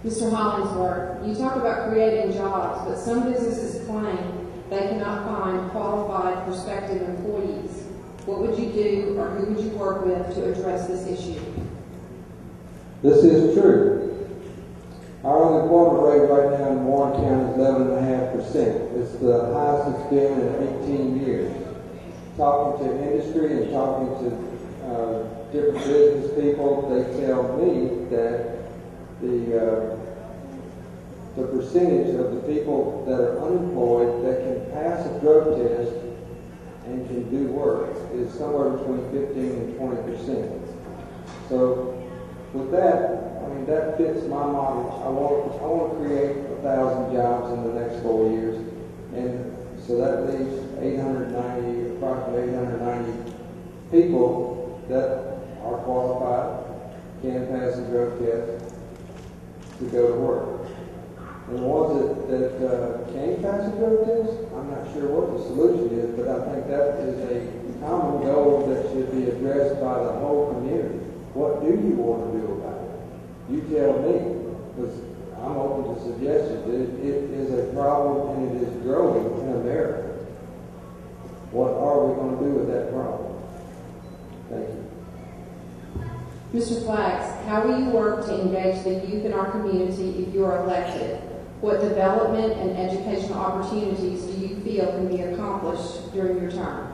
Mr. Hollingsworth, you talk about creating jobs, but some businesses claim they cannot find qualified prospective employees. What would you do, or who would you work with to address this issue? This is true. Our unemployment rate right now in Warren County is 11.5%. It's the highest it's been in 18 years. Talking to industry and talking to different business people, they tell me that the percentage of the people that are unemployed that can pass a drug test and can do work is somewhere between 15 and 20%. So with that, I mean, that fits my model. I want to create 1,000 jobs in the next 4 years, and so that leaves approximately 890 people that are qualified, can pass a drug test to go to work. And the ones that can't pass a drug test, I'm not sure what the solution is, but I think that is a common goal that should be addressed by the whole community. What do you want to do about it? You tell me, because I'm open to suggestions. It is a problem and it is growing in America. What are we going to do with that problem? Thank you. Mr. Flaggs, how will you work to engage the youth in our community if you are elected? What development and educational opportunities do you feel can be accomplished during your term?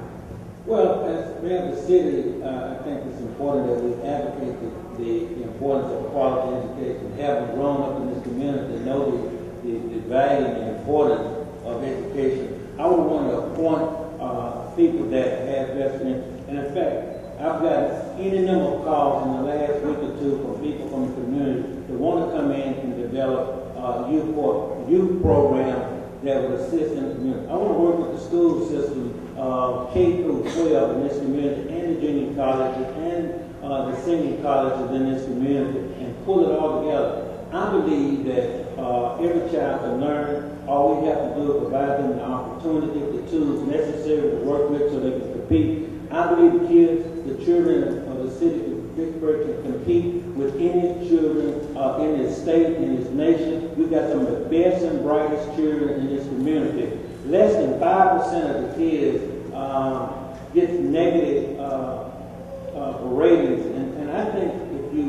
Well, as mayor of the city, I think it's important that we advocate the importance of quality education. Having grown up in this community, know the value and the importance of education. I would want to appoint people that have vested interest. And in fact, I've got any number of calls in the last week or two from people from the community that want to come in and develop youth programs that would assist in the community. I want to work with the school system, K through 12 in this community, and the junior colleges, and the senior colleges in this community, and pull it all together. I believe that every child can learn. All we have to do is provide them the opportunity, the tools necessary to work with so they can compete. I believe the children of the city of Vicksburg can compete with any children in this state, in this nation. We've got some of the best and brightest children in this community. Less than 5% of the kids get negative ratings. And I think if you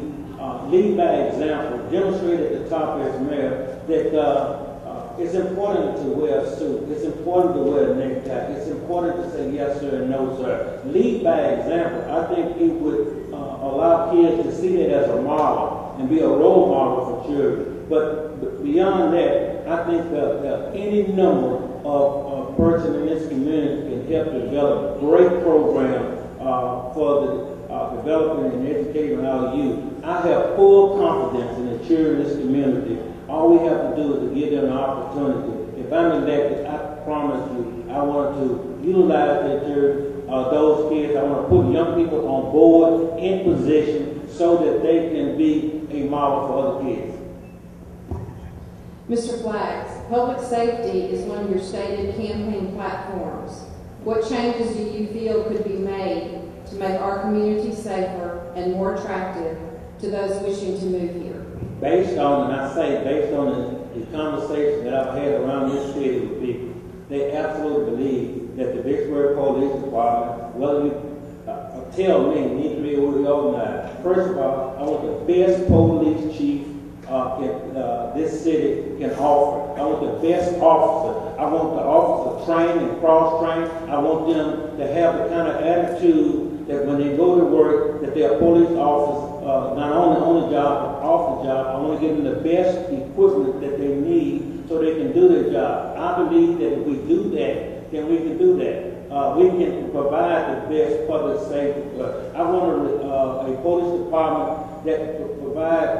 lead by example, demonstrate at the top as mayor that it's important to wear a suit. It's important to wear a necktie. It's important to say yes sir and no sir. Lead by example. I think it would allow kids to see that as a model and be a role model for children. But beyond that, I think that any number of persons in this community can help develop great programs for the developing and educating our youth. I have full confidence in the children in this community. All we have to do is to give them an opportunity. If I'm elected, I promise you, I want to utilize those kids. I want to put young people on board, in position, so that they can be a model for other kids. Mr. Flaggs, public safety is one of your stated campaign platforms. What changes do you feel could be made to make our community safer and more attractive to those wishing to move here? Based on the conversation that I've had around this city with people, they absolutely believe that the Vicksburg Police Department, whether you tell me, need to be reorganized. First of all, I want the best police chief this city can offer. I want the best officer. I want the officer trained and cross-trained. I want them to have the kind of attitude that when they go to work, that they're police officers, not only on the job, but off the job. I want to give them the best equipment that they need so they can do their job. I believe that if we do that, then we can do that. We can provide the best public safety. I want a police department that will provide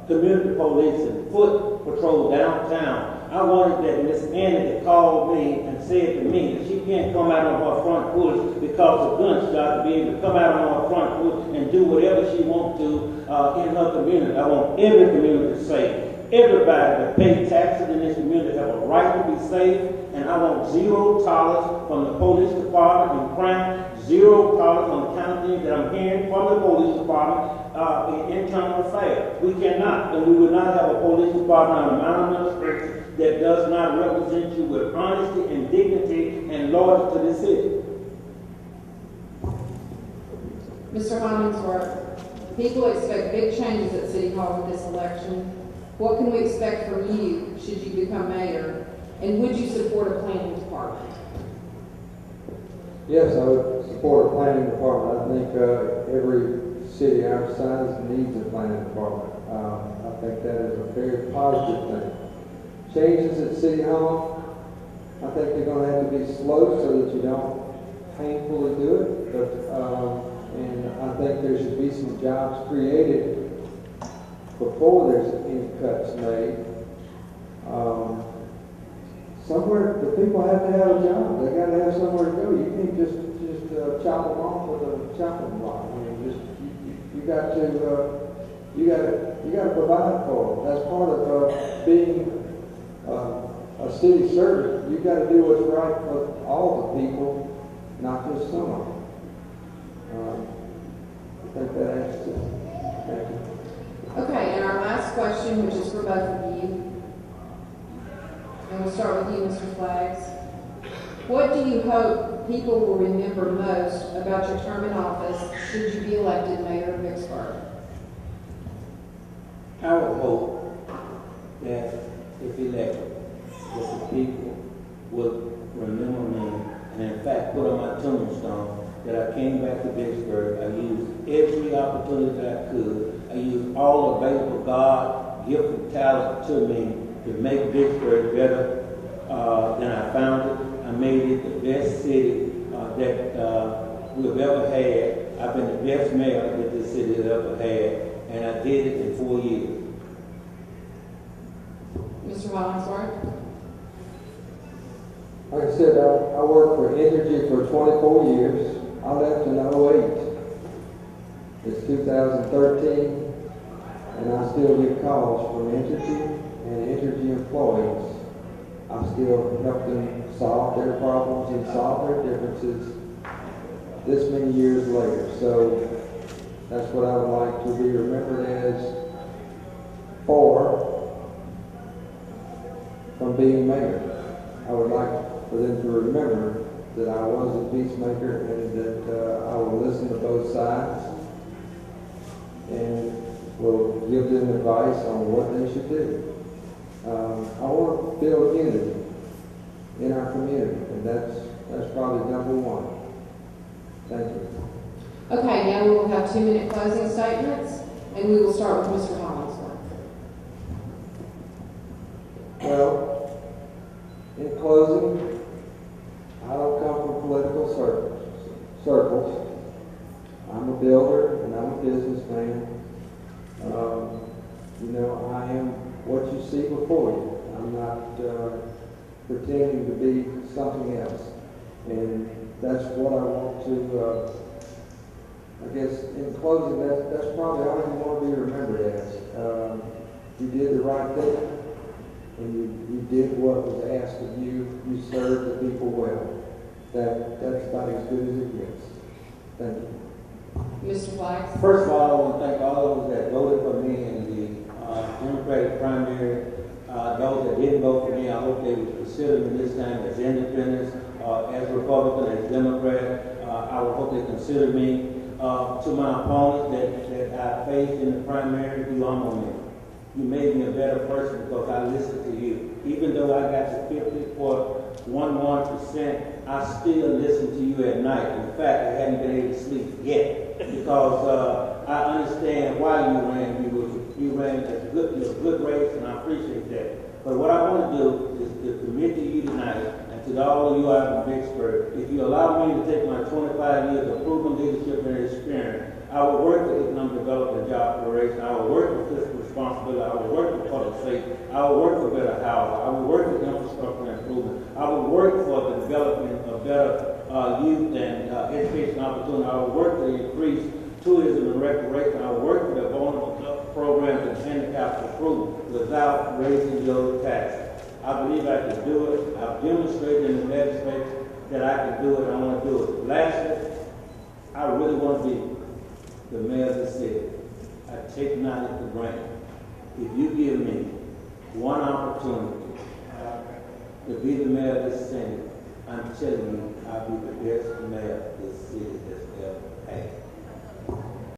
community police and foot patrol downtown. I wanted that Miss Annie that called me and said to me that she can't come out on her front porch because of gunshot, to be able to come out on her front porch and do whatever she wants to in her community. I want every community safe. Everybody that pays taxes in this community have a right to be safe, and I want zero tolerance from the police department and crime, zero tolerance on the kind of things that I'm hearing from the police department in internal affairs. We cannot, and we will not have a police department or an administration that does not represent you with honesty and dignity and loyalty to this city. Mr. Hollingsworth, people expect big changes at City Hall with this election. What can we expect from you should you become mayor? And would you support a planning department? Yes, I would support a planning department. I think every city our size needs a planning department. I think that is a very positive thing. Changes at City Hall, I think they're going to have to be slow so that you don't painfully do it. But and I think there should be some jobs created before there's any cuts made. Somewhere, the people have to have a job. They got to have somewhere to go. You can't just chop them off with a chopping block. I mean, you got to provide for them. That's part of being a city servant. You got to do what's right for all the people, not just some of them. I think that answers it. Thank you. Okay, and our last question, which is for both of you. And we'll start with you, Mr. Flaggs. What do you hope people will remember most about your term in office should you be elected mayor of Vicksburg? I would hope that if elected, that the people would remember me and in fact put on my tombstone that I came back to Vicksburg. I used every opportunity that I could. I used all available God-gifted talent to me to make Vicksburg better than I found it. I made it the best city that we've ever had. I've been the best mayor that this city has ever had, and I did it in 4 years. Mr. Hollingsworth? Like I said, I worked for Entergy for 24 years. I left in 08. It's 2013, and I still get calls from Entergy and Entergy employees. I still help them solve their problems and solve their differences this many years later. So that's what I would like to be remembered as from being mayor. I would like for them to remember that I was a peacemaker and that I will listen to both sides and will give them advice on what they should do. I want to build unity in our community, and that's probably number one. Thank you. Okay, now we will have 2-minute closing statements, and we will start with Mr. Hollingsworth. Well, in closing, I don't come from political circles. I'm a builder and I'm a businessman. I am what you see before you. I'm not pretending to be something else. And that's what I want to, I guess in closing, that's probably all you want to be remembered as. You did the right thing, and you did what was asked of you. You served the people well. That's about as good as it gets. Thank you. Mr. Flaggs? First of all, I want to thank all those that voted for me in the Democratic primary. Those that didn't vote for me, I hope they would consider me this time as independents, as Republican, as Democrat. I would hope they consider me. To my opponents that I faced in the primary, you humbled me. You made me a better person because I listened to you. Even though I got to 50.11%, I still listen to you at night. In fact, I hadn't been able to sleep yet because I understand why you ran. You ran a good race, and I appreciate that. But what I want to do is to commit to you tonight and to all of you out in Vicksburg. If you allow me to take my 25 years of proven leadership and experience, I will work for economic development and job creation. I will work for fiscal responsibility. I will work for public safety. I will work for better housing. I will work for infrastructure improvement. I will work for the development of better youth and education opportunity. I will work to increase tourism and recreation. I will work for the vulnerable programs and handicap improvement without raising your taxes. I believe I can do it. I've demonstrated in the legislature that I can do it. I want to do it. Lastly, I really want to be the mayor that said, I take nothing for granted. If you give me one opportunity to be the mayor of this city, I'm telling you, I'll be the best mayor